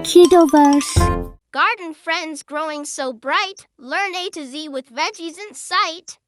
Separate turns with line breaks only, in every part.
Kiddoverse.
Garden friends growing so bright, learn A to Z with veggies in sight.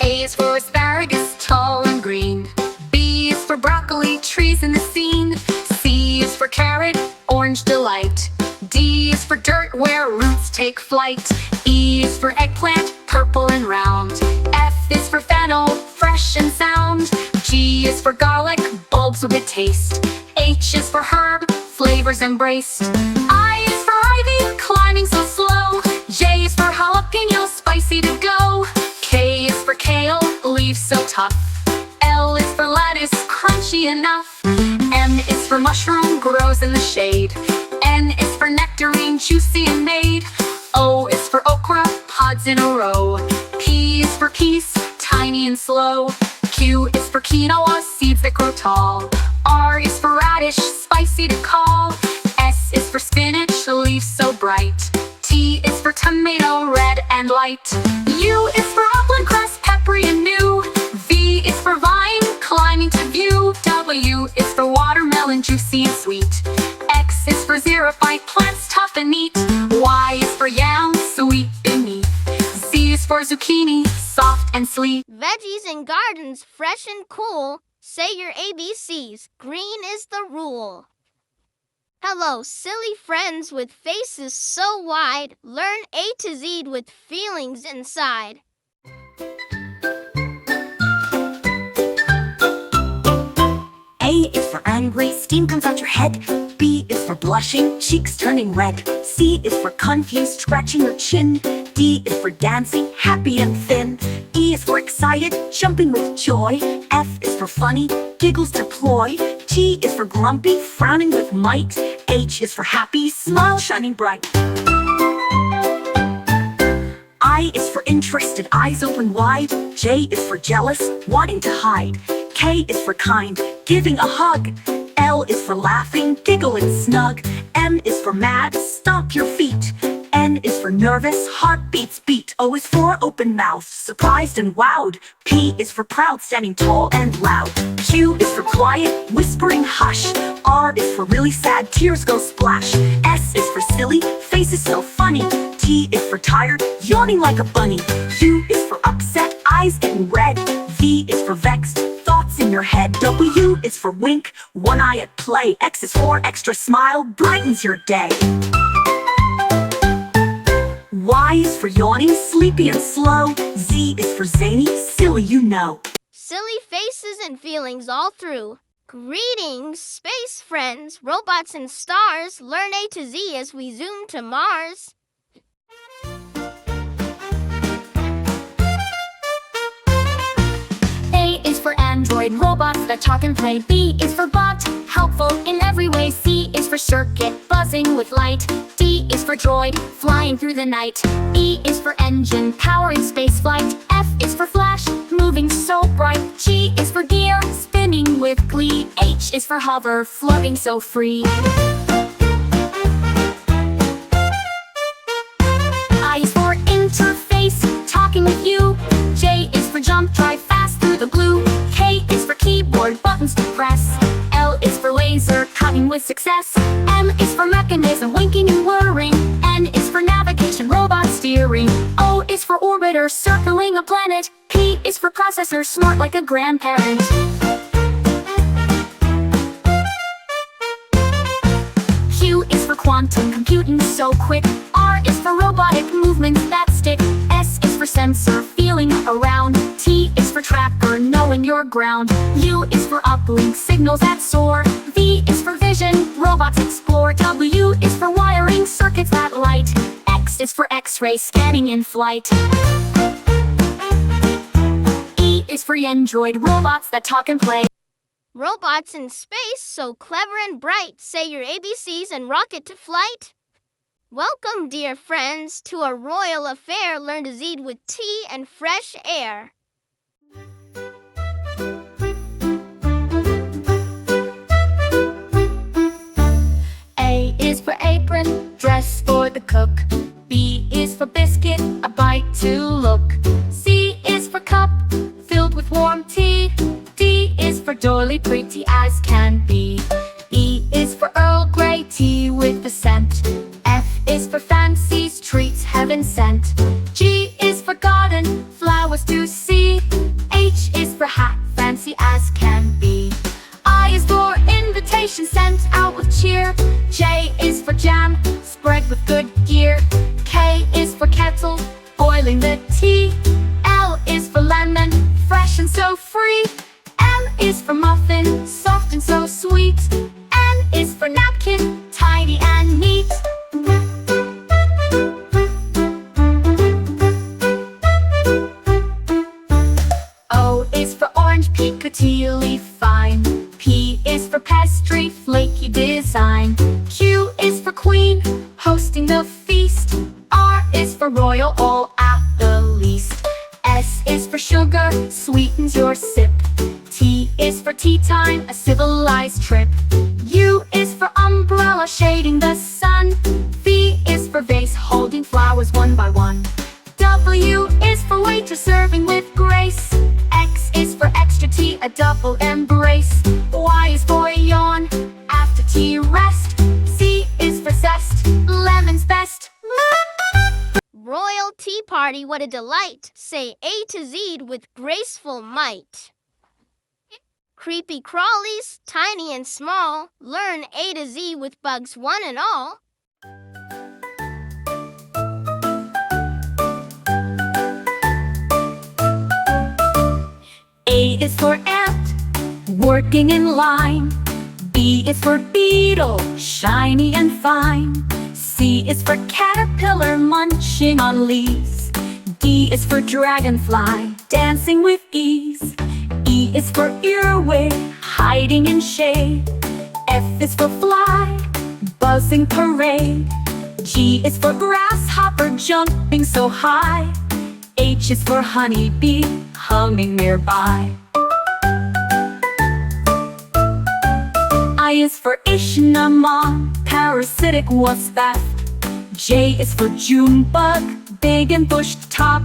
A is for asparagus, tall and green. B is for broccoli, trees in the scene. C is for carrot, orange delight. D is for dirt where roots take flight. E is for eggplant, purple and round. F is for fennel, fresh and sound. G is for garlic, bulbs with a taste. H is for herb, flavors embraced. I is for ivy, climbing so slow. J is for jalapeno, spicy to go. K is for kale, leaves so tough. L is for lettuce, crunchy enough. M is for mushroom, grows in the shade. N is for nectarine, juicy and made. O is for okra, pods in a row. P is for peas, tiny and slow. Q is for quinoa, seeds that grow tall. R is for radish, spicy to call. S is for spinach, leaves so bright. T is for tomato, red and light. U is for upland cress, peppery and new. V is for vine, climbing to view. W is for watermelon, juicy and sweet. X is for xerophyte, plants tough and neat. Y is for yam, sweet beneath. Z is for zucchini, soft and sleek.
Veggies in gardens, fresh and cool. Say your ABCs, green is the rule. Hello, silly friends with faces so wide. Learn A to Z with feelings inside.
A is for angry, steam comes out your head. B is for blushing, cheeks turning red. C is for confused, scratching your chin. D is for dancing, happy and thin. E is for excited, jumping with joy. F is for funny, giggles to ploy. G is for grumpy, frowning with might. H is for happy, smile shining bright. I is for interested, eyes open wide. J is for jealous, wanting to hide. K is for kind, giving a hug. L is for laughing, giggle and snug. M is for mad, stomp your feet. N is for nervous, heartbeats beat. O is for open mouth, surprised and wowed. P is for proud, standing tall and loud. Q is for quiet, whispering hush. R is for really sad, tears go splash. S is for silly, faces so funny. T is for tired, yawning like a bunny. U is for upset, eyes getting red. V is for vexed, thoughts in your head. W is for wink, one eye at play. X is for extra smile, brightens your day. Y is for yawning, sleepy and slow. Z is for zany, silly you know.
Silly faces and feelings all through. Greetings, space friends, robots and stars. Learn A to Z as we zoom to Mars.
A is for android, robots that talk and play. B is for bot, helpful in every way. C is for circuit, buzzing with light. D is for droid, flying through the night. E is for engine, powering space flight. F is for flash, moving so bright. G is for gear, spinning with glee. H is for hover, floating so free. I is for interface, talking with you. J is for jump, drive fast through the blue. K is for keyboard, buttons to press. L is for laser, cutting with success. M is for mechanism, winking and whirring. N is for navigation, robot steering. O is for orbiter, circling a planet. P is for processor, smart like a grandparent. Q is for quantum computing so quick. R is for robotic movements that stick. S is for sensor, feeling around. T is for tracker, knowing your ground. U is for uplink, signals that soar. V is for vision, robots explore. W is for wiring, circuits that light. X is for X-ray, scanning in flight. E is for android, robots that talk and play.
Robots in space, so clever and bright. Say your ABCs and rocket to flight. Welcome, dear friends, to a royal affair. Learn to Z with tea and fresh air.
A is for apron, dress for the cook. B is for biscuit, a bite to look. C is for cup, filled with warm tea. D is for doily, pretty as can be. E is for Earl Grey tea with the scent. F is for fancies, treats heaven sent. G is for garden, flowers to see. H is for hat, fancy as can be. I is for invitation sent out with cheer. J is for jam, spread with good gear. K is for kettle, boiling the tea. L is for lemon, fresh and so free. M is for muffin, soft and so sweet. N is for napkin, tidy and neat. O is for orange, piccatily fine. P is for pastry, flaky design. Q is for queen, hosting the feast. R is for royal, all at the least. S is for sugar, sweetens your sip. T is for tea time, a civilized trip. U is for umbrella, shading the sun. V is for vase, holding flowers one by one. W is for waitress, serving with grace. X is for extra tea, a double embrace. Y is for yawn, after tea rest. Z is for zest, lemon's best.
Royal tea party, what a delight! Say A to Z with graceful might. Creepy crawlies, tiny and small, learn A to Z with bugs one and all.
A is for ant, working in line. B is for beetle, shiny and fine. C is for caterpillar, munching on leaves. D is for dragonfly, dancing with ease. E is for earwig, hiding in shade. F is for fly, buzzing parade. G is for grasshopper, jumping so high. H is for honeybee, humming nearby. I is for Ishnamon, parasitic wasp theft. J is for June bug, big and bushed top.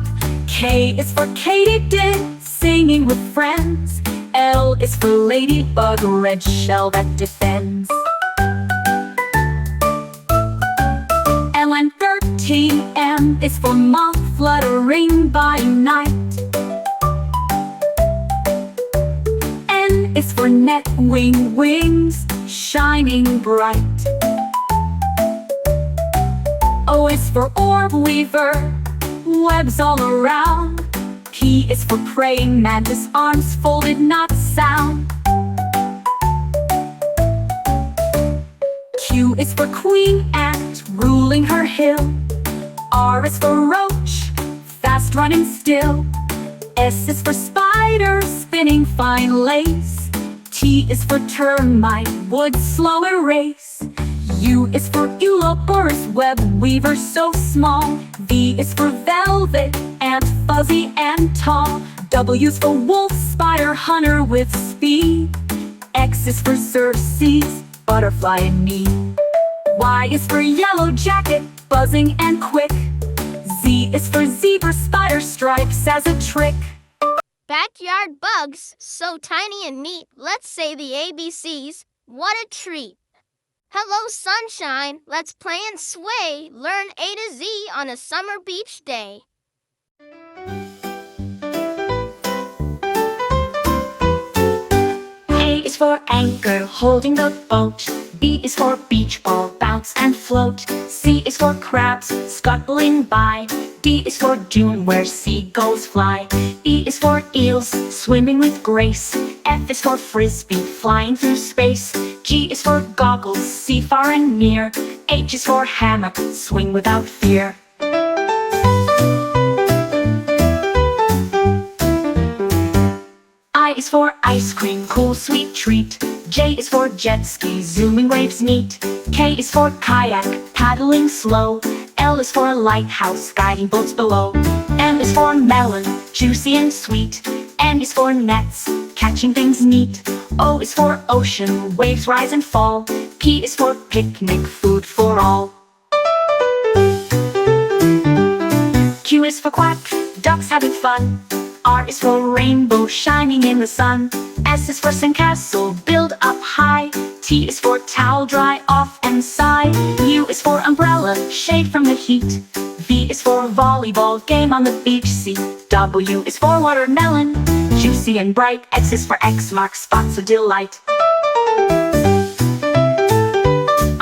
K is for katydid, singing with friends. L is for ladybug, red shell that defends. LN13M is for moth, fluttering by night. N is for net, wings, shining bright. O is for orb weaver, webs all around. P is for praying mantis, arms folded, not sound. Q is for queen ant, ruling her hill. R is for roach, fast running still. S is for spider, spinning fine lace. T is for termite, wood slow erase. U is for Ouroboros, web weaver so small. V is for velvet, ant fuzzy and tall. W is for wolf, spider hunter with speed. X is for Xerxes, butterfly in need. Y is for yellow jacket, buzzing and quick. Z is for zebra, spider stripes as a trick.
Backyard bugs, so tiny and neat. Let's say the ABCs. What a treat! Hello, sunshine. Let's play and sway. Learn A to Z on a summer beach day.
A is for anchor, holding the boat. B is for beach ball, bounce and float. C is for crabs, scuttling by. D is for dune, where seagulls fly. E is for eels, swimming with grace. F is for frisbee, flying through space. G is for goggles, see far and near. H is for hammock, swing without fear. I is for ice cream, cool sweet treat. J is for jet ski, zooming waves neat. K is for kayak, paddling slow. L is for lighthouse, guiding boats below. M is for melon, juicy and sweet. N is for nets, catching things neat. O is for ocean, waves rise and fall. P is for picnic, food for all. Q is for quack, ducks having fun. R is for rainbow shining in the sun. S is for sandcastle, build up high. T is for towel, dry off and sigh. U is for umbrella, shade from the heat. V is for volleyball, game on the beach. C, W is for watermelon, juicy and bright. X is for X marks spots of delight.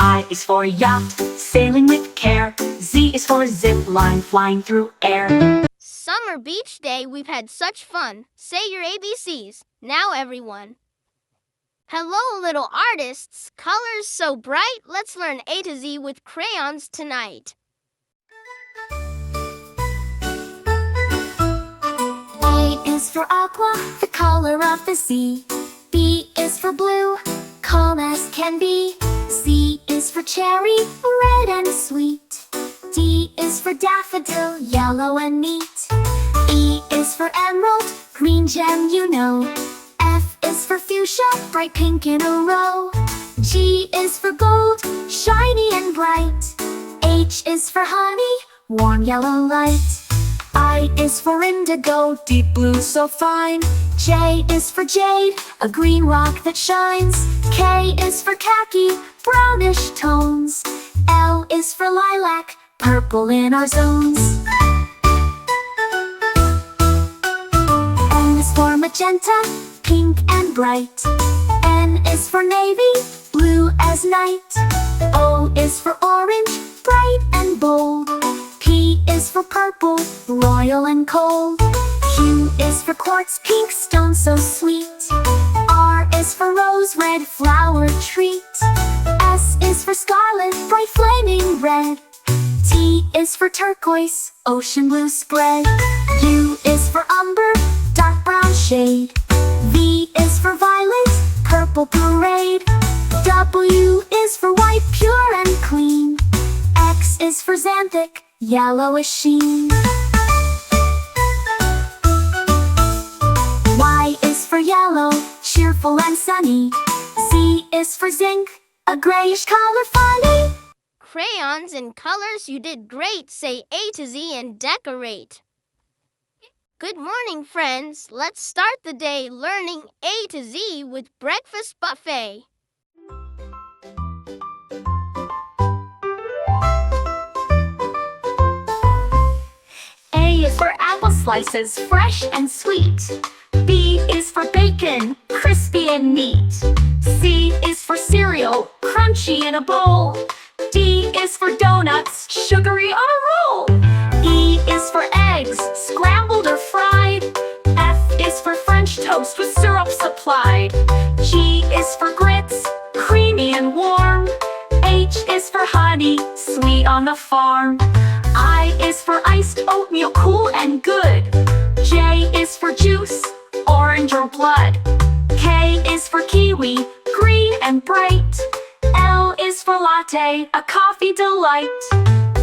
I is for yacht, sailing with care. Z is for zip line, flying through air.
Summer beach day, we've had such fun. Say your ABCs. Now everyone. Hello little artists, colors so bright. Let's learn A to Z with crayons tonight.
A is for aqua, the color of the sea. B is for blue, calm as can be. C is for cherry, red and sweet. D is for daffodil, yellow and neat. E is for emerald, green gem you know. F is for fuchsia, bright pink in a row. G is for gold, shiny and bright. H is for honey, warm yellow light. I is for indigo, deep blue so fine. J is for jade, a green rock that shines. K is for khaki, brownish tones. L is for lilac, purple in our zones. M is for magenta, pink and bright. N is for navy, blue as night. O is for orange, bright and bold. P is for purple, royal and cold. Q is for quartz, pink stone so sweet. R is for rose, red flower treat. S is for scarlet, bright flaming red. T is for turquoise, ocean blue spread. U is for umber, dark brown shade. V is for violet, purple parade. W is for white, pure and clean. X is for xanthic, yellowish sheen. Y is for yellow, cheerful and sunny. Z is for zinc, a grayish color funny.
Crayons and colors, you did great. Say A to Z and decorate. Good morning, friends. Let's start the day learning A to Z with breakfast buffet.
A is for apple slices, fresh and sweet. B is for bacon, crispy and neat. C is for cereal, crunchy in a bowl. D is for donuts, sugary on a roll. E is for eggs, scrambled or fried. F is for French toast with syrup supplied. G is for grits, creamy and warm. H is for honey, sweet on the farm. I is for iced oatmeal, cool and good. J is for juice, orange or blood. K is for kiwi, green and bright. L is for latte, a coffee delight.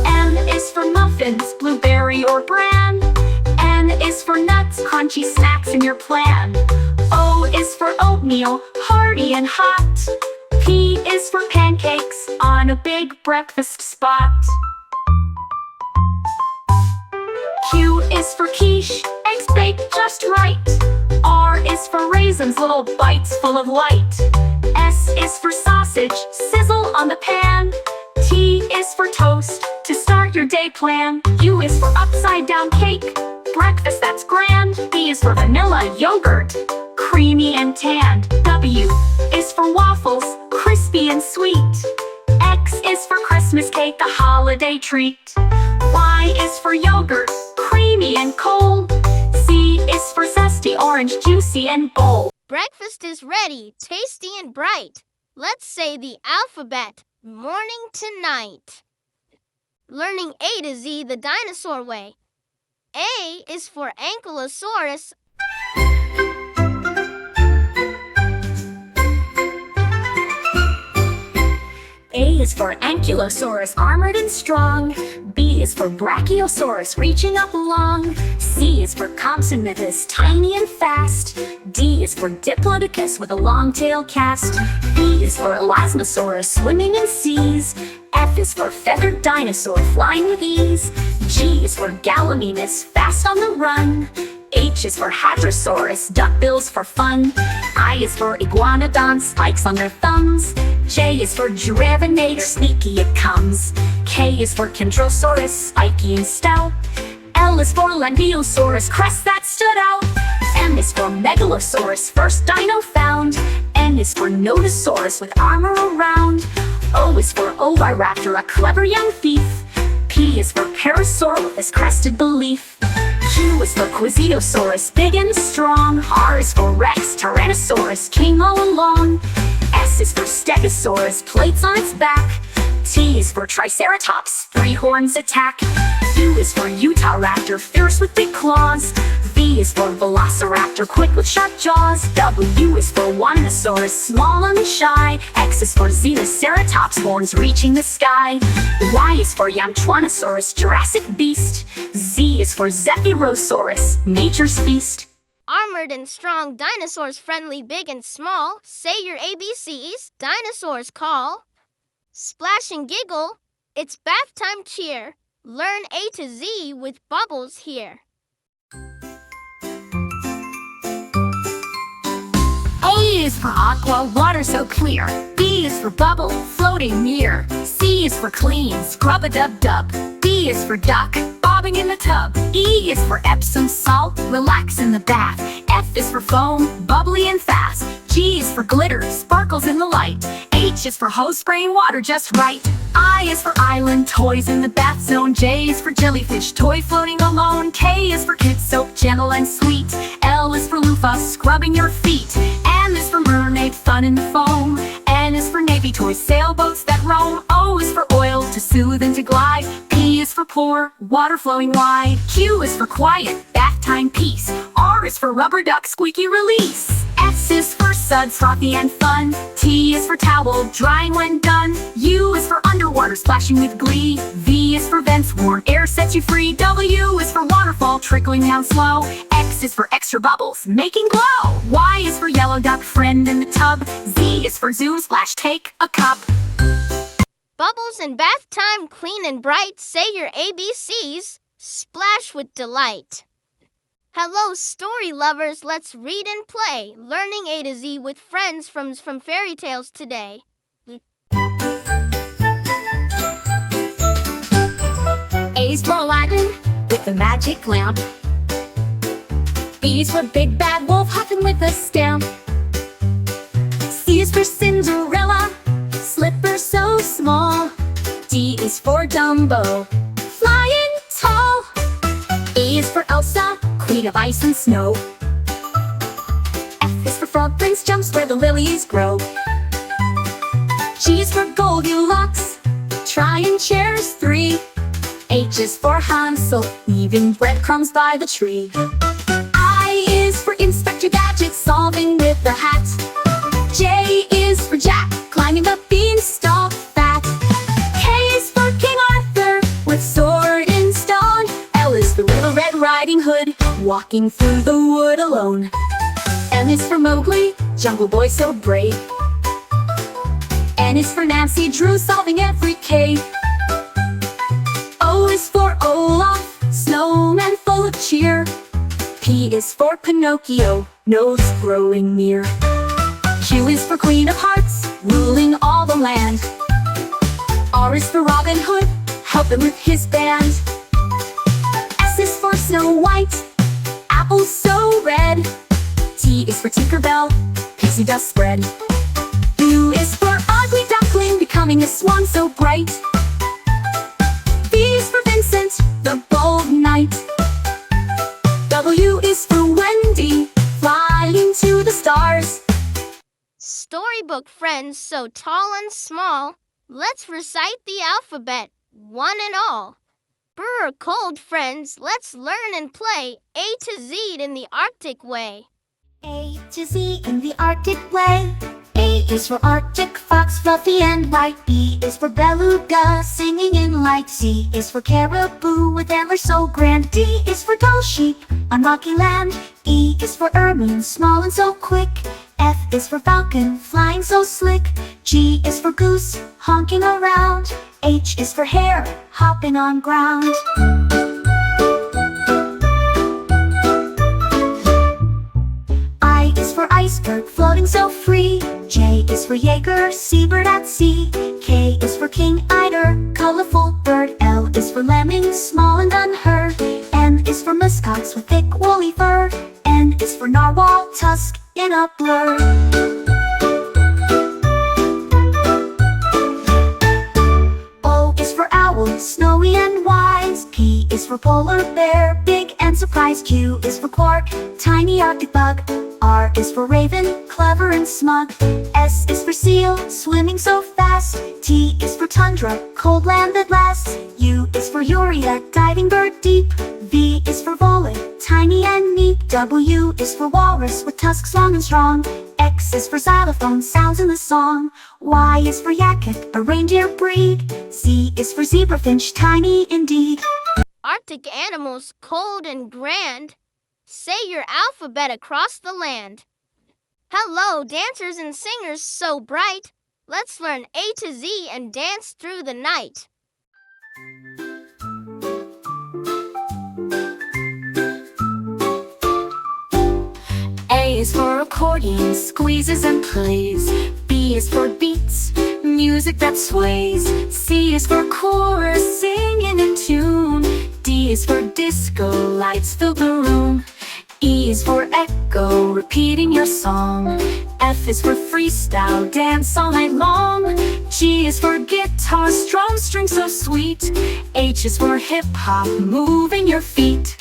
M is for muffins, blueberry or bran. N is for nuts, crunchy snacks in your plan. O is for oatmeal, hearty and hot. P is for pancakes, on a big breakfast spot. Q is for quiche, eggs baked just right. R is for raisins, little bites full of light. S is for sausage, sizzle on the pan. T is for toast, to start your day plan. U is for upside down cake, breakfast that's grand. V is for vanilla yogurt, creamy and tanned. W is for waffles, crispy and sweet. X is for Christmas cake, a holiday treat. Y is for yogurt, creamy and cold. Z is for zesty orange, juicy and bold.
Breakfast is ready, tasty and bright. Let's say the alphabet, morning to night. Learning A to Z the dinosaur way. A is for Ankylosaurus.
A is for Ankylosaurus, armored and strong. B is for Brachiosaurus, reaching up long. C is for Compsognathus, tiny and fast. D is for Diplodocus, with a long tail cast. E is for Elasmosaurus, swimming in seas. F is for feathered dinosaur, flying with ease. G is for Gallimimus, fast on the run. H is for Hadrosaurus, duckbills for fun. I is for Iguanodon, spikes on their thumbs. J is for Giraffe-nator, sneaky it comes. K is for Chondrosaurus, spiky and stout. L is for Langiosaurus, crest that stood out. M is for Megalosaurus, first dino found. N is for Nodosaurus with armor around. O is for Oviraptor, a clever young thief. P is for Parasaurolophus, crested belief. Q is for Quiziosaurus, big and strong. R is for Rex, Tyrannosaurus, king all along. S is for Stegosaurus, plates on its back. T is for Triceratops, 3 horns attack. U is for Utahraptor, fierce with big claws. V is for Velociraptor, quick with sharp jaws. W is for Winosaurus, small and shy. X is for Xenoceratops, horns reaching the sky. Y is for Yamchuanosaurus, Jurassic beast. Z is for Zephyrosaurus, nature's feast.
Armored and strong dinosaurs, friendly, big and small. Say your ABCs, dinosaurs call. Splash and giggle, it's bath time cheer. Learn A to Z with Bubbles here.
A is for aqua, water so clear. B is for bubble, floating near. C is for clean, scrub-a-dub-dub. D is for duck, bobbing in the tub. E is for Epsom salt, relax in the bath. F is for foam, bubbly and fast. G is for glitter, sparkles in the light. H is for hose spraying water just right. I is for island, toys in the bath zone. J is for jellyfish, toy floating alone. K is for kid soap, gentle and sweet. L is for loofah, scrubbing your feet. M is for mermaid, fun in the foam. N is for navy toys, sailboats that roam. O is for oil, to soothe and to glide. P is for pour, water flowing wide. Q is for quiet, bath time peace. R is for rubber duck, squeaky release. S is for suds, frothy and fun. T is for towel, drying when done. U is for underwater, splashing with glee. V is for vents, warm air sets you free. W is for waterfall, trickling down slow. X is for extra bubbles, making glow. Y is for yellow duck, friend in the tub. Z is for zoom, splash, take a cup.
Bubbles in bath time, clean and bright. Say your ABCs, splash with delight. Hello, story lovers, let's read and play. Learning A to Z with friends from fairy tales today.
A is for Aladdin, with the magic lamp. B is for Big Bad Wolf, hopping with a stamp. C is for Cinderella, slipper so small. D is for Dumbo, flying tall. E is for Elsa, queen of ice and snow. F is for Frog Prince, jumps where the lilies grow. G is for Goldilocks, trying chairs 3. H is for Hansel, leaving breadcrumbs by the tree. I is for Inspector Gadget, solving with the hat. J is for Jack, climbing the beanstalk fat. K is for King Arthur, with sword and stone. L is for Little Red Riding Hood, walking through the wood alone. M is for Mowgli, jungle boy so brave. N is for Nancy Drew, solving every cave. O is for Olaf, snowman full of cheer. P is for Pinocchio, nose growing near. Q is for Queen of Hearts, ruling all the land. R is for Robin Hood, helping with his band. S is for Snow White, apples so red. T is for Tinkerbell, pixie dust spread. U is for Ugly Duckling, becoming a swan so bright. V is for Vincent, the bold knight. W is for Wendy, flying to the stars.
Storybook friends so tall and small, let's recite the alphabet, one and all. Brr, cold friends, let's learn and play A to Z in the Arctic way.
A to Z in the Arctic way. A is for Arctic fox, fluffy and white. B is for beluga, singing in light. C is for caribou, with antlers so grand. D is for tall sheep on rocky land. E is for ermine, small and so quick. F is for falcon, flying so slick. G is for goose, honking around. H is for hare, hopping on ground. iceberg floating so free. J is for Jaeger, seabird at sea. K is for king eider, colorful bird. L is for lemming, small and unheard. M is for muskox with thick woolly fur. N is for narwhal, tusk in a blur. O is for owl, snowy and wise. P is for polar bear, big and surprised. Q is for quark, tiny arctic bug. R is for raven, clever and smug. S is for seal, swimming so fast. T is for tundra, cold land that lasts. U is for urea, diving bird deep. V is for volet, tiny and neat. W is for walrus with tusks long and strong. X is for xylophone, sounds in the song. Y is for yakut, a reindeer breed. Z is for zebrafinch, tiny indeed.
Arctic animals, cold and grand. Say your alphabet across the land. Hello, dancers and singers so bright. Let's learn A to Z and dance through the night.
A is for accordion, squeezes and plays. B is for beats, music that sways. C is for chorus, singing in tune. D is for disco, lights fill the room. E is for echo, repeating your song. F is for freestyle, dance all night long. G is for guitar, strum strings so sweet. H is for hip-hop, moving your feet.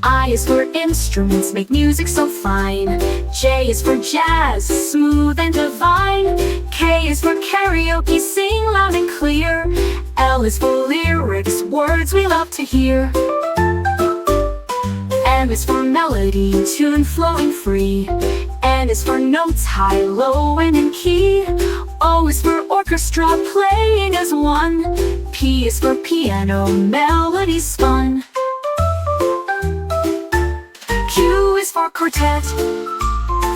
I is for instruments, make music so fine. J is for jazz, smooth and divine. K is for karaoke, sing loud and clear. L is for lyrics, words we love to hear. M is for melody, tune flowing free. N is for notes high, low and in key. O is for orchestra, playing as one. P is for piano, melody spun. Q is for quartet,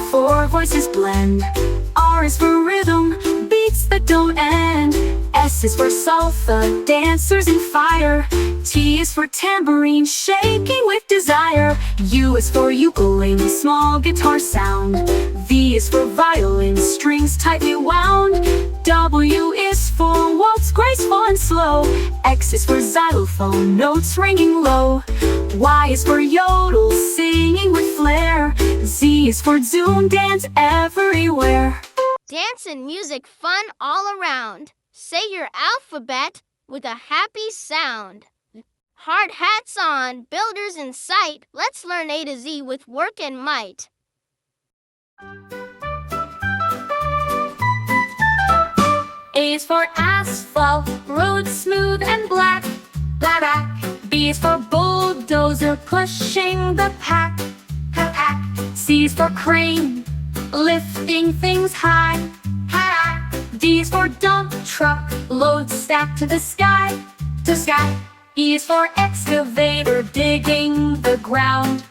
four voices blend. R is for rhythm, beats that don't end. S is for salsa, dancers in fire. T is for tambourine, shaking with desire. U is for ukulele, small guitar sound. V is for violin, strings tightly wound. W is for waltz, graceful and slow. X is for xylophone, notes ringing low. Y is for yodel, singing with flair. Z is for zoom, dance everywhere.
Dance and music fun all around. Say your alphabet with a happy sound. Hard hats on, builders in sight. Let's learn A to Z with work and might.
A is for asphalt, road smooth and black. Black. B is for bulldozer, pushing the pack. C is for crane, lifting things high. D is for dump truck, load stacked to the sky. E is for excavator, digging the ground.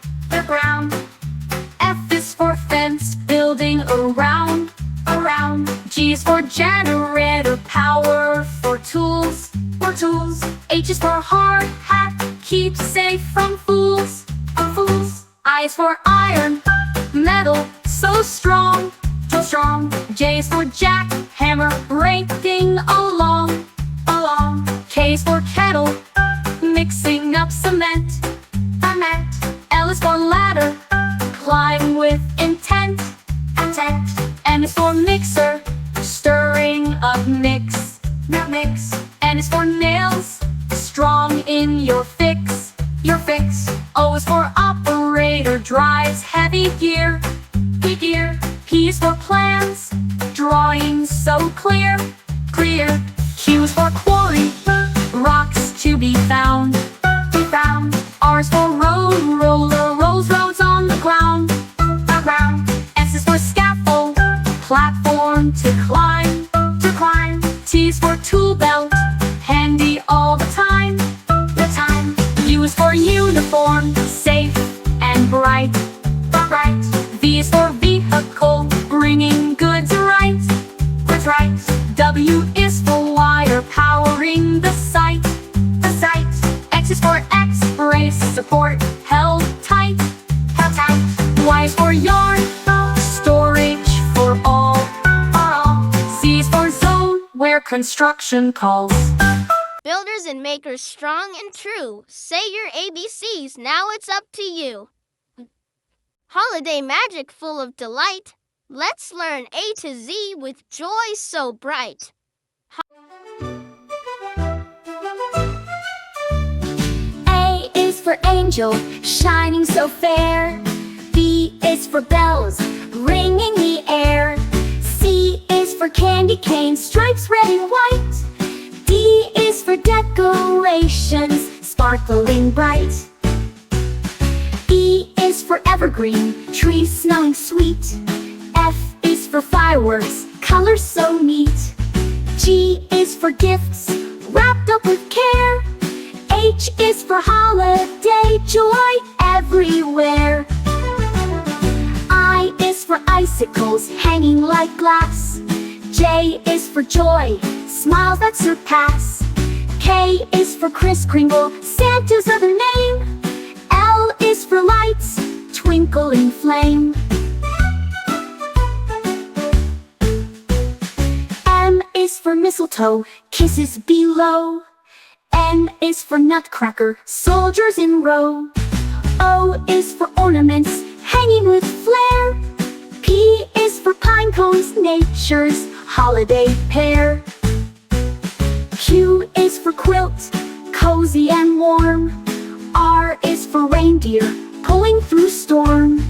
F is for fence, building around. G is for generator, power for tools. H is for hard hat, keep safe from fools. I is for iron, metal so strong. J is for jack, hammer, raking along. K is for kettle, mixing up cement. L is for ladder, climb with intent. M is for mixer, stirring up mix. N is for nails, strong in your fix. O is for operator, drives heavy gear. P is for plans, drawing so clear. Q is for quarry, rocks to be found. R is for road, roller, rolls roads on the ground. S is for scaffold, platform to climb. T is for tool belt, handy all the time. U is for uniform, safe and bright. V is for vehicle, bringing goods right. W is for wire, powering the site. X is for X-ray, support held tight.
construction calls.
Builders and makers strong and true. Say your ABCs, now it's up to you. Holiday magic full of delight. Let's learn A to Z with joy so bright.
A is for angel, shining so fair. B is for bells, ringing the air. C is for candy cane, stripes red and white. D is for decorations, sparkling bright. E is for evergreen, trees smelling sweet. F is for fireworks, colors so neat. G is for gifts, wrapped up with care. H is for holiday, joy everywhere. I is for icicles, hanging like glass. J is for joy, smiles that surpass. K is for Kris Kringle, Santa's other name. L is for lights, twinkling flame. M is for mistletoe, kisses below. N is for nutcracker, soldiers in row. O is for ornaments, hanging with flair. P is for pine cones, nature's holiday pair. Q is for quilt, cozy and warm. R is for reindeer, pulling through storm.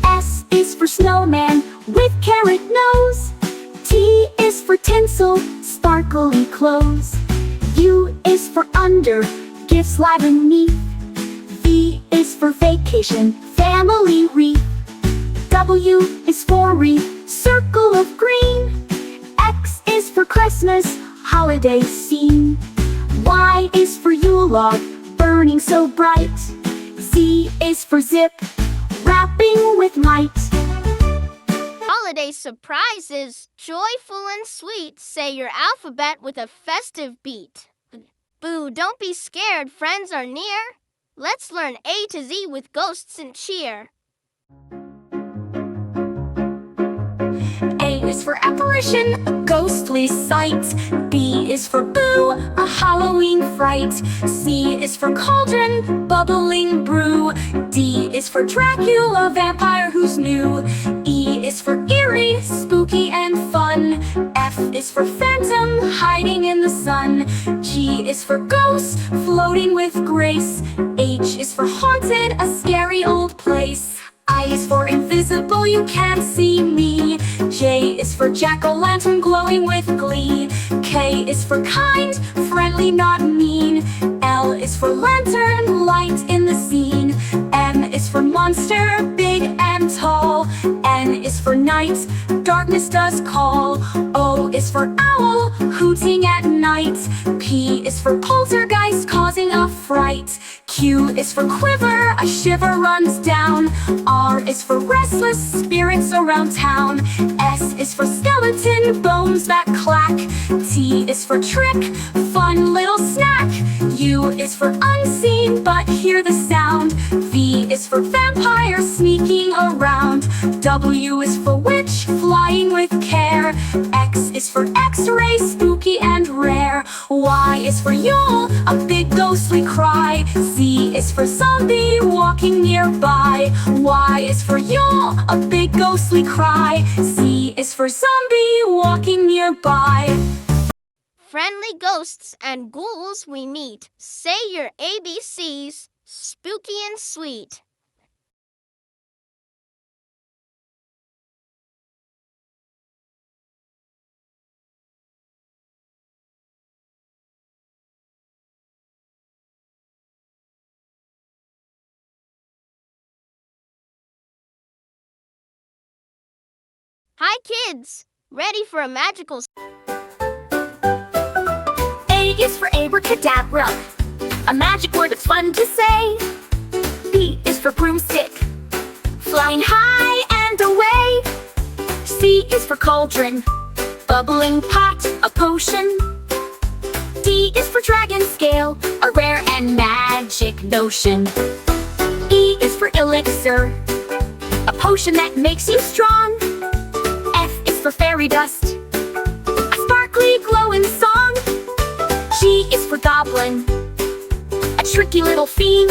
S is for snowman, with carrot nose. T is for tinsel, sparkly clothes. U is for under, gifts lie beneath. V is for vacation, family wreath. W is for wreath, circle of green. X is for Christmas, holiday scene. Y is for Yule log, burning so bright. Z is for zip, wrapping with might.
Holiday surprises, joyful and sweet. Say your alphabet with a festive beat. Boo, don't be scared, friends are near. Let's learn A to Z with ghosts and cheer.
A is for apparition, a ghostly sight. B is for boo, a Halloween fright. C is for cauldron, bubbling brew. D is for Dracula, vampire who's new. E is for eerie, spooky and fun. F is for phantom, hiding in the sun. G is for ghost, floating with grace. H is for haunted, a scary old place. I is for invisible, you can't see me. J is for jack-o'-lantern, glowing with glee. K is for kind, friendly, not mean. L is for lantern, light in the scene. M is for monster, big and tall. N is for night, darkness does call. O is for owl, hooting at night. P is for poltergeist, causing a fright. Q is for quiver, a shiver runs down. R is for restless spirits around town. S is for skeleton, bones that clack. T is for trick, fun little snack. U is for unseen, but hear the sound. V is for vampire, sneaking around. W is for witch, flying with care. X is for x-ray, spooky and rare. Y is for Yule, a big ghostly cry. Z is for zombie, walking nearby. Y is for Yule, a big ghostly cry. Z is for zombie, walking nearby.
Friendly ghosts and ghouls we meet. Say your ABCs, spooky and sweet. Hi kids, ready for a magical
A is for abracadabra, a magic word that's fun to say. B is for broomstick, flying high and away. C is for cauldron, bubbling pot, a potion. D is for dragon scale, a rare and magic notion. E is for elixir, a potion that makes you strong. F is for fairy dust, a sparkly glowing song.
G is for goblin, a tricky little fiend.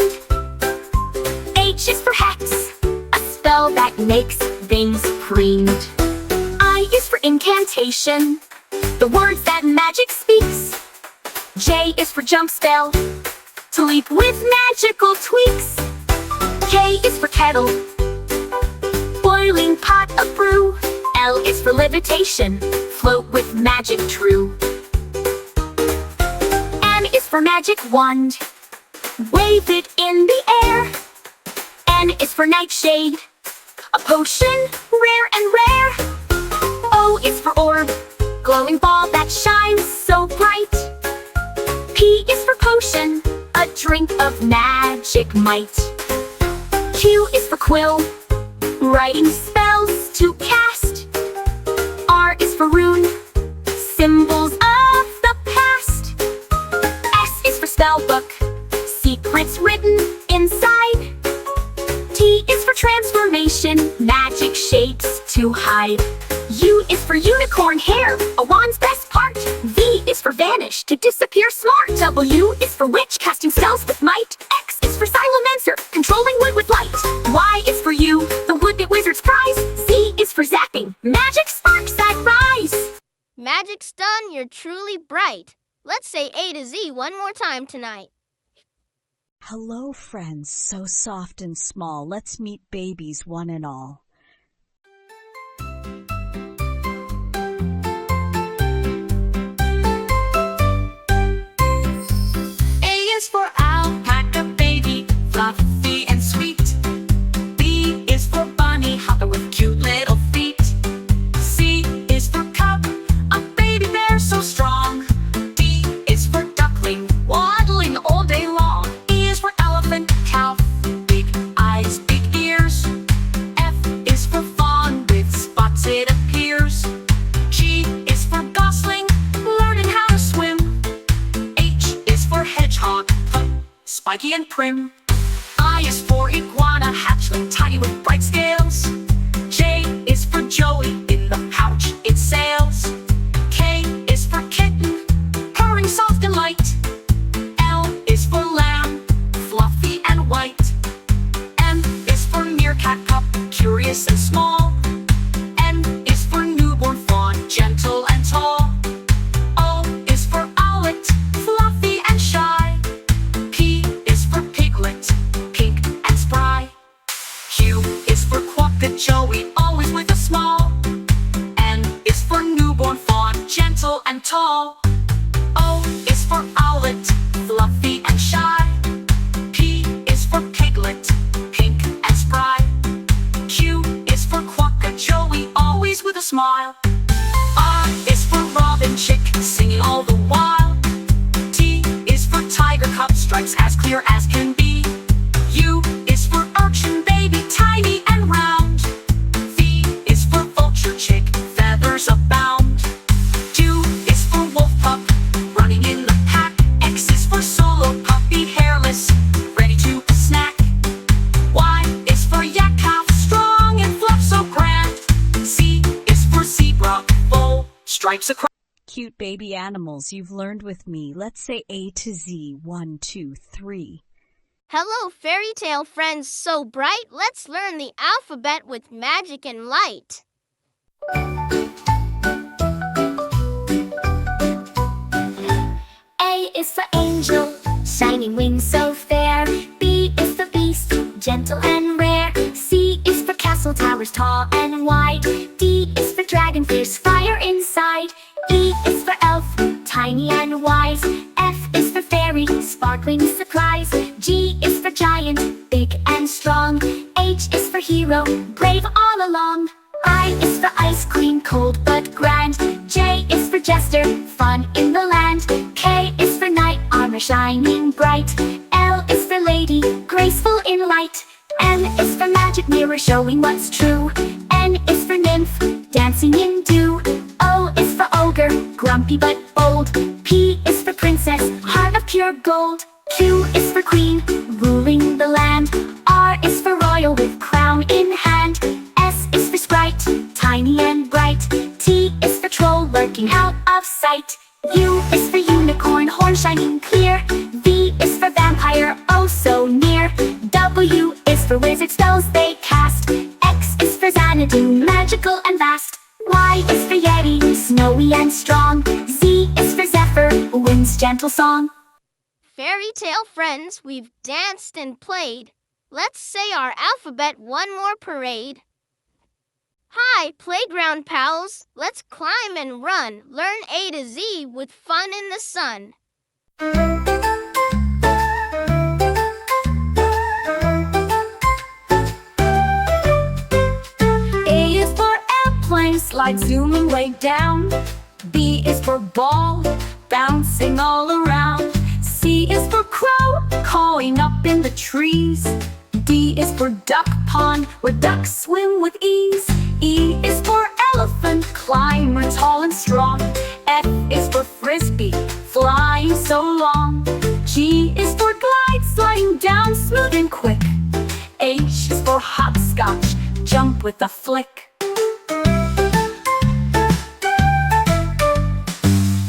H is for hex, a spell that makes things preened. I is for incantation, the words that magic speaks. J is for jump spell, to leap with magical tweaks. K is for kettle, boiling pot of brew. L is for levitation, float with magic true. M is for magic wand, wave it in the air. N is for nightshade, a potion rare and rare. O is for orb, glowing ball that shines so bright. P is for potion, a drink of magic might. Q is for quill, writing spells to cast. R is for rune, symbols of the past. S is for spellbook, secrets written inside. T is for transformation, magic shapes to hide. U is for unicorn hair, a wand's best part. V is for vanish, to disappear smart. W is for witch, casting spells with might. X is for silencer, controlling wood with light. Y is for you, the wood that wizards prize. Z is for zapping, magic sparks that rise.
Magic's done, you're truly bright. Let's say A to Z one more time tonight.
Hello, friends, so soft and small. Let's meet babies one and all.
A is for alpaca baby, fluffy and sweet. B is for bunny hopper with cute little feet. C is for cub, a baby bear so strong. D is for duckling, waddling all day long. E is for elephant, cow, big eyes, big ears. F is for fawn, with spots it appears. G is for gosling, learning how to swim. H is for hedgehog, spiky and prim. I is for iguana, hatchling, tiny with bright scales. J is for Joey, in the pouch it sails. K is for kitten, purring soft and light. L is for lamb, fluffy and white. M is for meerkat pup, curious and small. N is for newborn fawn, gentle and tall. O is for owlet, fluffy and shy. P is for piglet, pink and spry. Q is for quokka Joey, always with a smile. N is for newborn fawn, gentle and tall. O is for owlet, fluffy and shy. P is for piglet, pink and spry. Q is for quokka Joey, always with a smile. R is for robin chick, singing all the while. T is for tiger cub, stripes as clear as can be. U is for urchin baby, tiny and round. V is for vulture chick, feathers abound. Q is for wolf pup, running in the pack. X is for solo puppy, hairless, ready to snack. Y is for yak calf, strong and fluff so grand. Z is for zebra, bold, stripes across.
Cute baby animals you've learned with me. Let's say A to Z, 1, 2, 3.
Hello, fairy tale friends so bright. Let's learn the alphabet with magic and light.
A is for angel, shining wings so fair. B is for beast, gentle and rare. C is for castle towers tall and wide. D is for dragon, fierce fire inside. E is for elf, tiny and wise. F is for fairy, sparkling surprise. G is for giant, big and strong. H is for hero, brave all along. I is for ice queen, cold but grand. J is for jester, fun in the land. K is for knight, armor shining bright. L is for lady, graceful in light. M is for magic mirror, showing what's true. N is for nymph, dancing in dew. O is for ogre, grumpy but bold. P is for princess, heart of pure gold. Q is for queen, ruling the land. R is for royal, with crown in hand. S is for sprite, tiny and bright. T is for troll, lurking out of sight. U is for unicorn, horn shining clear. V is for vampire, oh so near. W is for wizard, spells they cast. X is for Xanadu, magical and vast. Y is for Yeti, snowy and strong. Z is for Zephyr, wind's gentle song.
Fairy tale friends, we've danced and played. Let's say our alphabet one more parade. Hi, playground pals. Let's climb and run. Learn A to Z with fun in the sun.
A is for airplane, slide zooming way down. B is for ball, bouncing all around. C is for crow, cawing up in the trees. D is for duck pond, where ducks swim with ease. E is for elephant, climber tall and strong. F is for frisbee, flying so long. G is for glide, sliding down smooth and quick. H is for hopscotch, jump with a flick.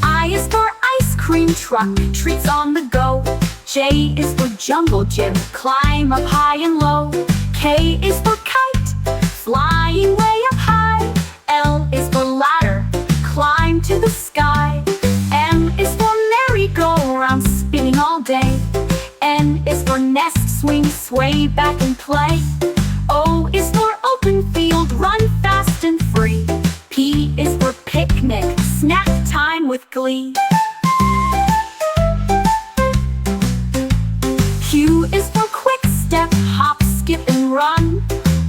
I is for ice cream truck, treats on the go. J is for jungle gym, climb up high and low. K is for kite, flying way up high. L is for ladder, climb to the sky. M is for merry-go-round, spinning all day. N is for nest, swing, sway back and play. O is for open field, run fast and free. P is for picnic, snack time with glee. Q is for quick step, hop, skip and run.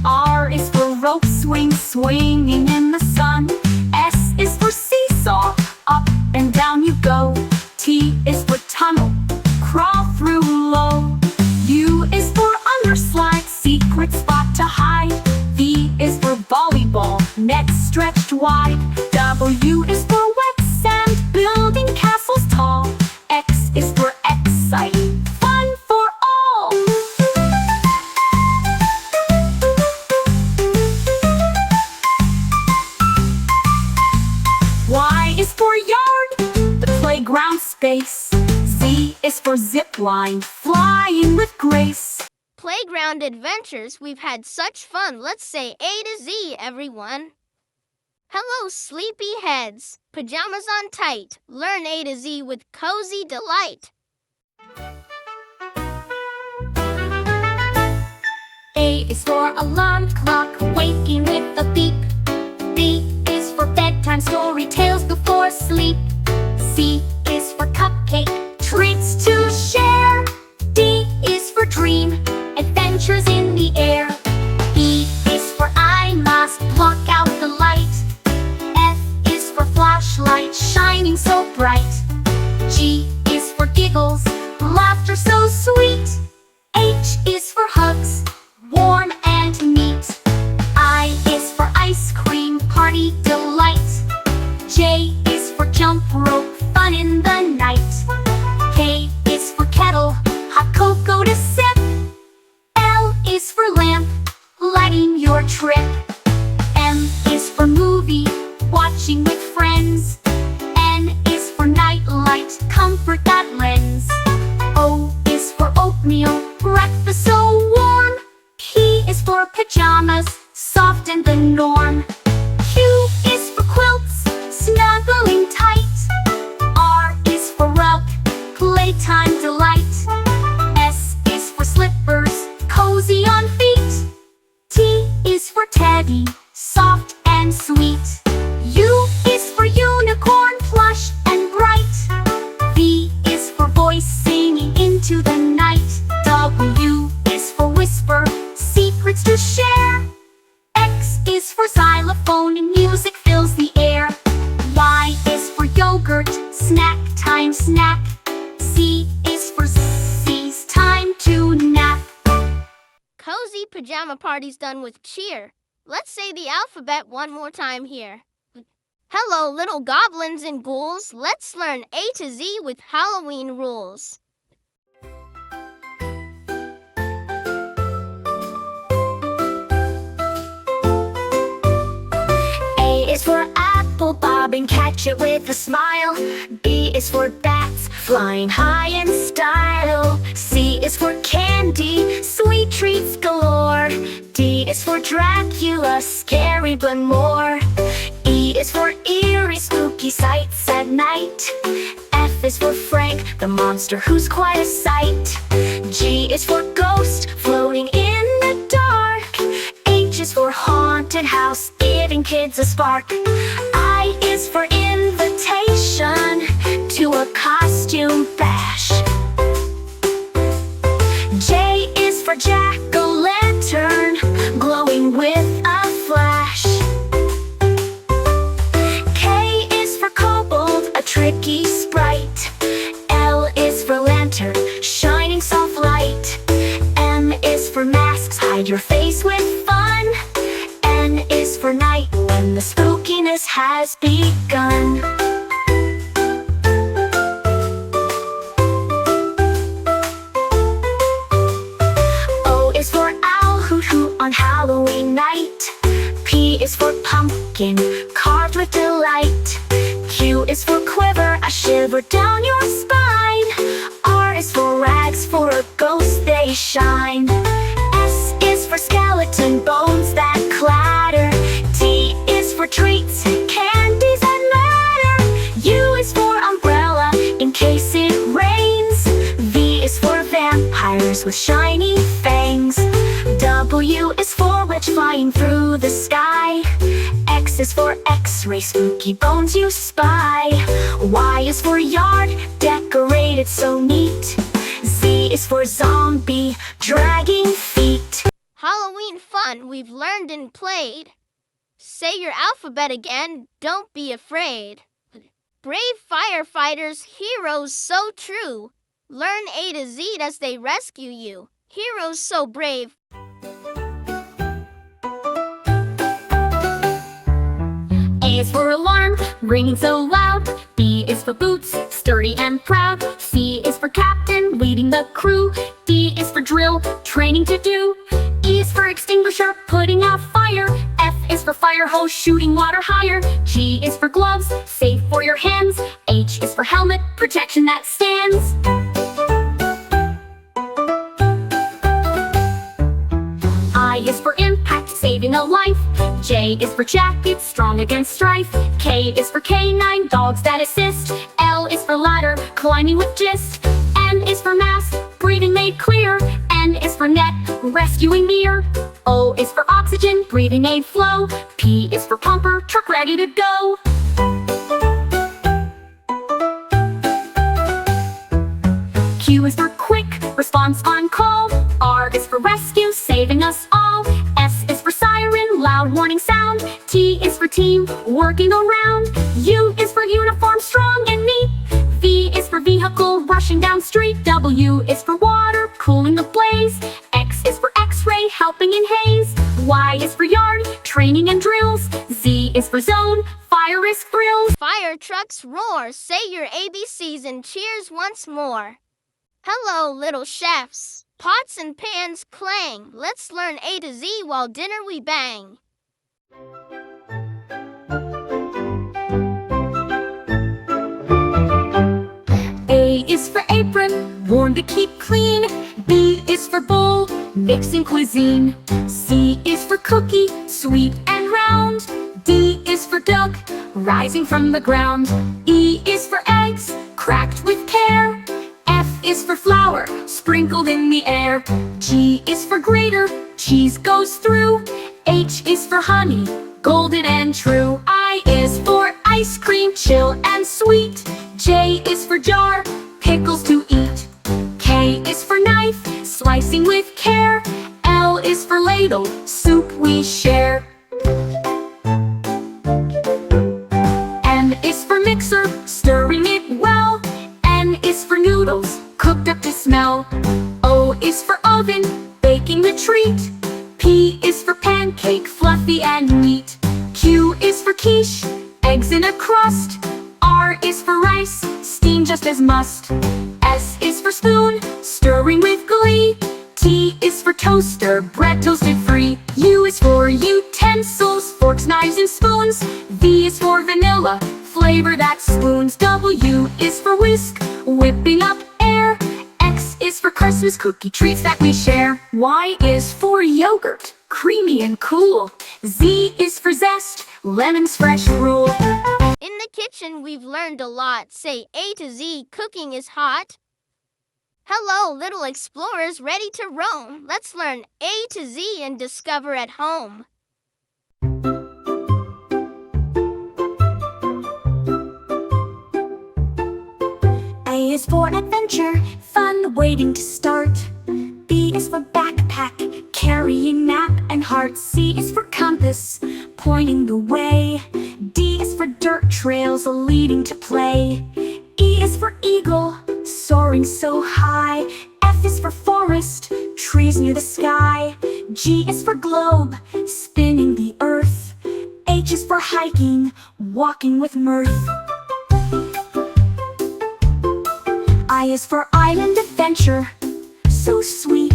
R is for rope swing, swinging in the sun. S is for seesaw, up and down you go. T is for tunnel, crawl through low. U is for underslide, secret spot to hide. V is for volleyball, net stretched wide. W is for wet sand, building castles tall. X is for exciting, fun for all. Y is for yard, the playground space. Z is for zip line, flying with grace.
Playground adventures, we've had such fun. Let's say A to Z, everyone. Hello, sleepy heads. Pajamas on tight. Learn A to Z with cozy delight.
A is for alarm clock, waking with a beep. B is for bedtime, story tales before sleep. C is for cupcake, treats to share. D is for dream, adventures in the air. E is for eye mask, block out the light. F is for flashlight, shining so bright. G is for giggles, laughter so sweet. H is for hugs, warm and neat. I is for ice cream, party delight. J is for jump rope, fun in the night. K is for kettle, hot cocoa to sip. L is for lamp, lighting your trip. M is for movie, watching with friends. N is for night light, comfort that lends. O is for oatmeal, breakfast so warm. P is for pajamas, soft and the norm. Q is for quilts, snuggling tight. R is for rug, playtime delight. S is for slippers, cozy on feet. T is for teddy, soft and sweet. U is for unicorn, plush and bright. V is for voice, singing into the night. W is for whisper, secrets to share. X is for xylophone, and music fills the air. Y is for yogurt, snack time snack. C is for C's, time to nap.
Cozy pajama party's done with cheer. Let's say the alphabet one more time here. Hello, little goblins and ghouls. Let's learn A to Z with Halloween rules.
A is for apple, bob and catch it with a smile. B is for bats, flying high in style. C is for candy, sweet treats galore. D is for Dracula, scary but more. E is for eerie, spooky sights at night. F is for Frank, the monster who's quite a sight. G is for ghost, floating in the dark. H is for haunted house, giving kids a spark. I is for invitation to a costume bash. J is for jack-o'-lantern, glowing with a flash. K is for kobold, a tricky sprite. L is for lantern, shining soft light. M is for masks, hide your face with fun. N is for night, when the spookiness has begun. O is for owl, hoot hoot on Halloween night. P is for pumpkin, carved with delight. Q is for quiver, a shiver down your spine. R is for rags, for a ghost they shine. S is for skeleton bones that clatter. T is for treats, candies that matter. U is for umbrella, in case it rains. V is for vampires with shiny fangs. W is for witch flying through the sky. X is for X-ray, spooky bones you spy. Y is for yard, decorated so neat. Z is for zombie, dragging feet.
Halloween fun we've learned and played. Say your alphabet again, don't be afraid. Brave firefighters, heroes so true. Learn A to Z as they rescue you. Heroes so brave.
A is for alarm, ringing so loud. B is for boots, sturdy and proud. C is for captain, leading the crew. D is for drill, training to do. E is for extinguisher, putting out fire. F is for fire hose, shooting water higher. G is for gloves, safe for your hands. H is for helmet, protection that stands. I is for impact, saving a life. J is for jacket, strong against strife. K is for canine, dogs that assist. L is for ladder, climbing with gist. M is for mask, breathing made clear. N is for net, rescuing near. O is for oxygen, breathing aid flow. P is for pumper, truck ready to go. Q is for quick, response on call. R is for rescue, saving us all. S is for siren, loud warning sound. T is for team, working around. U is for uniform, strong and neat. V is for vehicle, rushing down street. W is for water, cooling the blaze. X is for x-ray, helping in haze. Y is for yard, training and drills. Z is for zone, fire risk thrills.
Fire trucks roar, say your ABCs and cheers once more. Hello, little chefs. Pots and pans clang. Let's learn A to Z while dinner we bang.
A is for apron, worn to keep clean. B is for bowl, mixing cuisine. C is for cookie, sweet and round. D is for duck, rising from the ground. E is for eggs, cracked with care. F is for flour, sprinkled in the air. G is for grater, cheese goes through. H is for honey, golden and true. I is for ice cream, chill and sweet. J is for jar, pickles to eat. K is for knife, slicing with care. L is for ladle, soup we share. M is for mixer, stirring it well. N is for noodles, cooked up to smell. O is for oven, baking the treat. P is for pancake, fluffy and neat. Q is for quiche, eggs in a crust. R is for rice, steamed just as must. S is for spoon, stirring with glee. T is for toaster, bread toasted free. U is for utensils, forks, knives, and spoons. V is for vanilla, flavor that spoons. W is for whisk, whip Christmas cookie treats that we share. Y is for yogurt, creamy and cool. Z is for zest, lemons fresh rule.
In the kitchen, we've learned a lot. Say A to Z, cooking is hot. Hello, little explorers ready to roam. Let's learn A to Z and discover at home.
A is for adventure, fun waiting to start. B is for backpack, carrying map and heart. C is for compass, pointing the way. D is for dirt trails leading to play. E is for eagle, soaring so high. F is for forest, trees near the sky. G is for globe, spinning the earth. H is for hiking, walking with mirth. I is for island adventure, so sweet.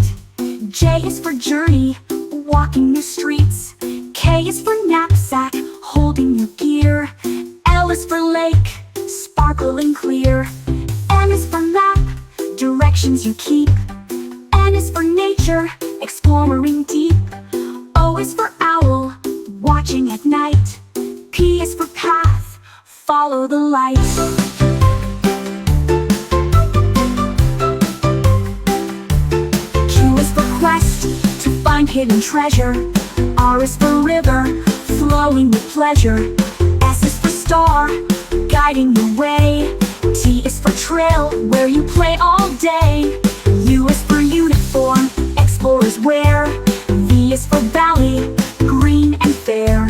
J is for journey, walking new streets. K is for knapsack, holding your gear. L is for lake, sparkling clear. M is for map, directions you keep. N is for nature, exploring deep. O is for owl, watching at night. P is for path, follow the light. Quest to find hidden treasure. R is for river, flowing with pleasure. S is for star, guiding the way. T is for trail, where you play all day. U is for uniform, explorers wear. V is for valley, green and fair.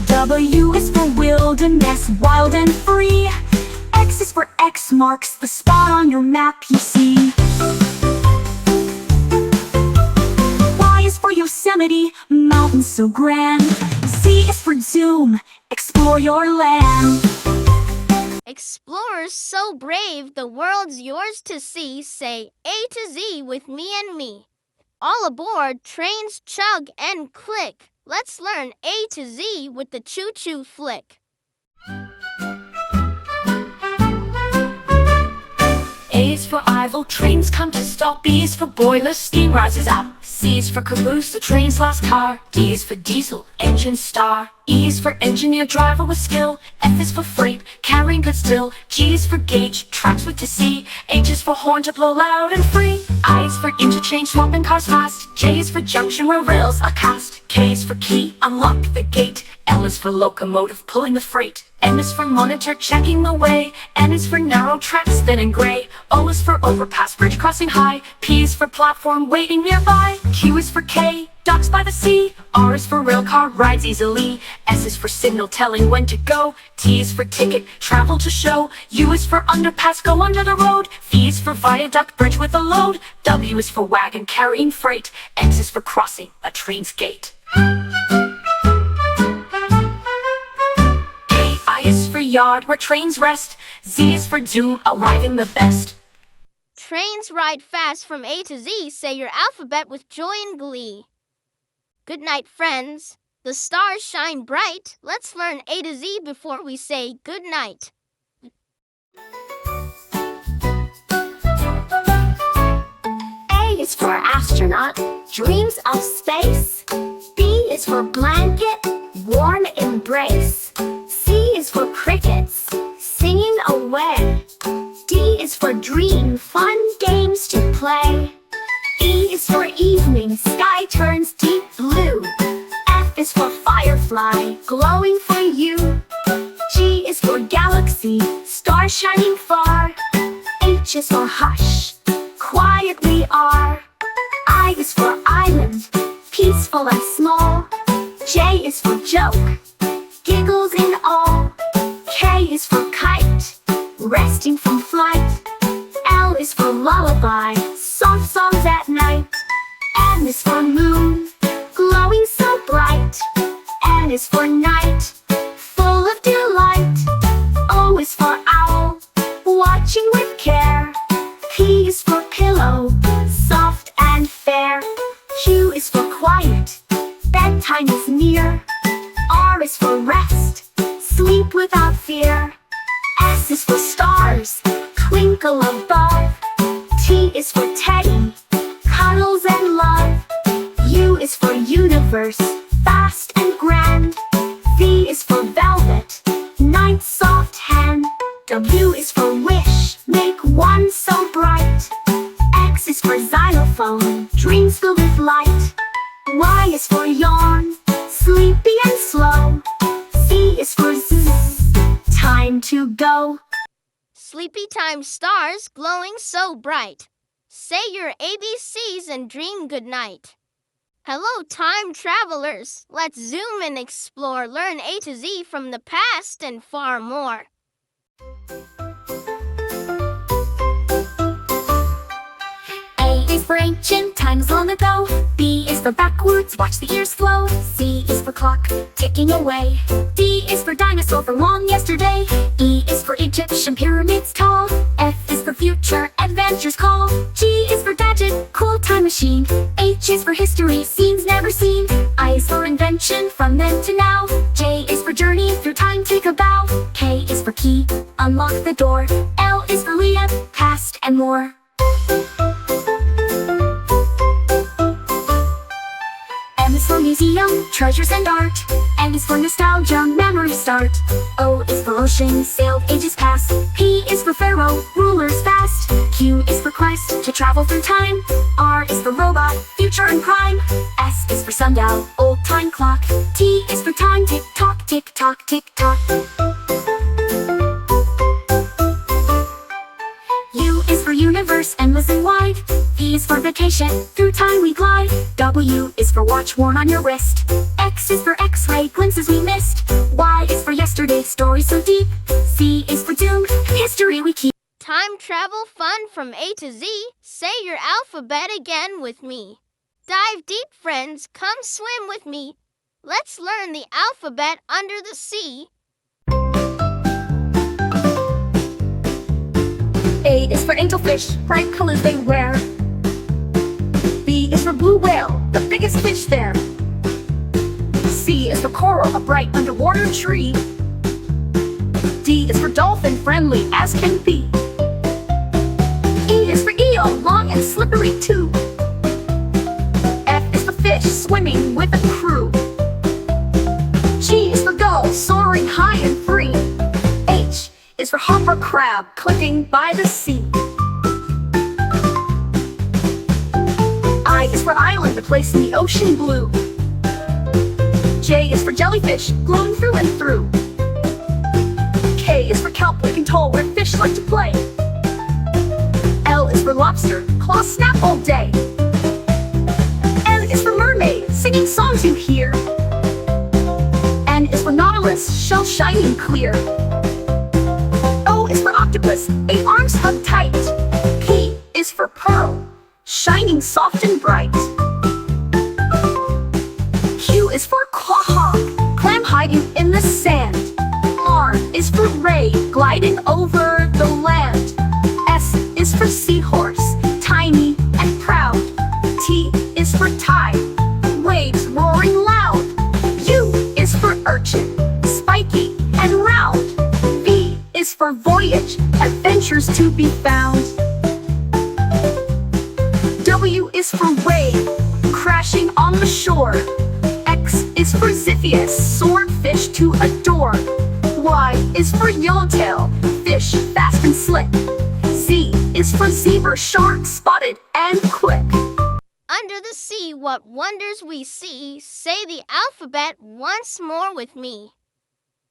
W is for wilderness, wild and free. X is for X marks the spot on your map you see. For Yosemite, mountains so grand. Z is for zoom, explore your land.
Explorers so brave, the world's yours to see. Say A to Z with me and me. All aboard, trains chug and click. Let's learn A to Z with the choo-choo flick.
A is for Ivel, trains come to stop. B is for boiler, steam rises up. C is for caboose, the train's last car. D is for diesel, engine star. E is for engineer, driver with skill. F is for freight, carrying goods still. G is for gauge, tracks with to see. H is for horn to blow loud and free. I is for interchange, swapping cars fast. J is for junction, where rails are cast. K is for key, unlock the gate. L is for locomotive, pulling the freight. N is for monitor, checking the way. N is for narrow tracks, thin and gray. O is for overpass, bridge crossing high. P is for platform, waiting nearby. Q is for K, docks by the sea. R is for rail car, rides easily. S is for signal, telling when to go. T is for ticket, travel to show. U is for underpass, go under the road. V is for viaduct, bridge with a load. W is for wagon, carrying freight. X is for crossing, a train's gate. I is for yard, where trains rest. Z is for zoom, arriving the best.
Trains ride fast from A to Z. Say your alphabet with joy and glee. Good night, friends. The stars shine bright. Let's learn A to Z before we say good night.
A is for astronaut, dreams of space. B is for blanket, warm embrace. C is for crickets, singing away. D is for dream, fun games to play. E is for evening, sky turns deep blue. F is for firefly, glowing for you. G is for galaxy, stars shining far. H is for hush, quiet we are. I is for island, peaceful and small. J is for joke, giggles in all. K is for kite, resting from flight. L is for lullaby, soft songs at night. M is for moon, glowing so bright. N is for night, full of delight. O is for owl, watching with care. P is for pillow, soft and fair. Q is for quiet, bedtime is near. R is for rest, sleep without fear. S is for stars, twinkle above. T is for teddy, cuddles and love. U is for universe, fast and grand. V is for velvet, night soft hand. W is for wish, make one so bright. X is for xylophone, dreams filled with light. Y is for yawn, sleepy and slow. Z is for zzz, time to go.
Sleepy time stars glowing so bright. Say your ABCs and dream good night. Hello, time travelers. Let's zoom and explore. Learn A to Z from the past and far more.
A is for ancient times long ago. B is for backwards, watch the years flow. C is for clock, ticking away. D is for dinosaur from long yesterday. E is for Egyptian pyramids tall. F is for future, adventures call. G is for gadget, cool time machine. H is for history, scenes never seen. I is for invention, from then to now. J is for journey, through time take a bow. K is for key, unlock the door. L is for Leah, past and more. M is for museum, treasures and art. N is for nostalgia, memory start. O is for ocean, sailed ages past. P is for pharaoh, rulers fast. Q is for quest, to travel through time. R is for robot, future and crime. S is for sundial, old time clock. T is for time, tick tock, tick tock, tick tock. U is for universe, endless and wide. V is for vacation, through time we glide. W is for watch worn on your wrist. X is for X-ray, glimpses we missed. Y is for yesterday, story so deep. Z is for doom, history we keep.
Time travel fun from A to Z. Say your alphabet again with me. Dive deep, friends, come swim with me. Let's learn the alphabet under the sea.
A is for angelfish, bright colors they wear. B is for blue whale, the biggest fish there. C is for coral, a bright underwater tree. D is for dolphin, friendly as can be. E is for eel, long and slippery too. F is for fish, swimming with a crew. G is for gull, soaring high and free. H is for hopper crab, clicking by the sea. I is for island, a place in the ocean blue. J is for jellyfish, glowing through and through. K is for kelp, looking tall, where fish like to play. L is for lobster, claws snap all day. M is for mermaid, singing songs you hear. N is for nautilus, shell shining clear. O is for octopus, 8 arms hug tight. P is for pearl, shining soft and bright. Q is for quahog, clam hiding in the sand. R is for ray, gliding over the land. S is for seahorse, tiny and proud. T is for tide, waves roaring loud. U is for urchin, spiky and round. V is for voyage, adventures to be found. W is for wave, crashing on the shore. X is for Ziphius, swordfish to adore. Y is for yellowtail, fish fast and slick. Z is for zebra, shark spotted and quick.
Under the sea, what wonders we see. Say the alphabet once more with me.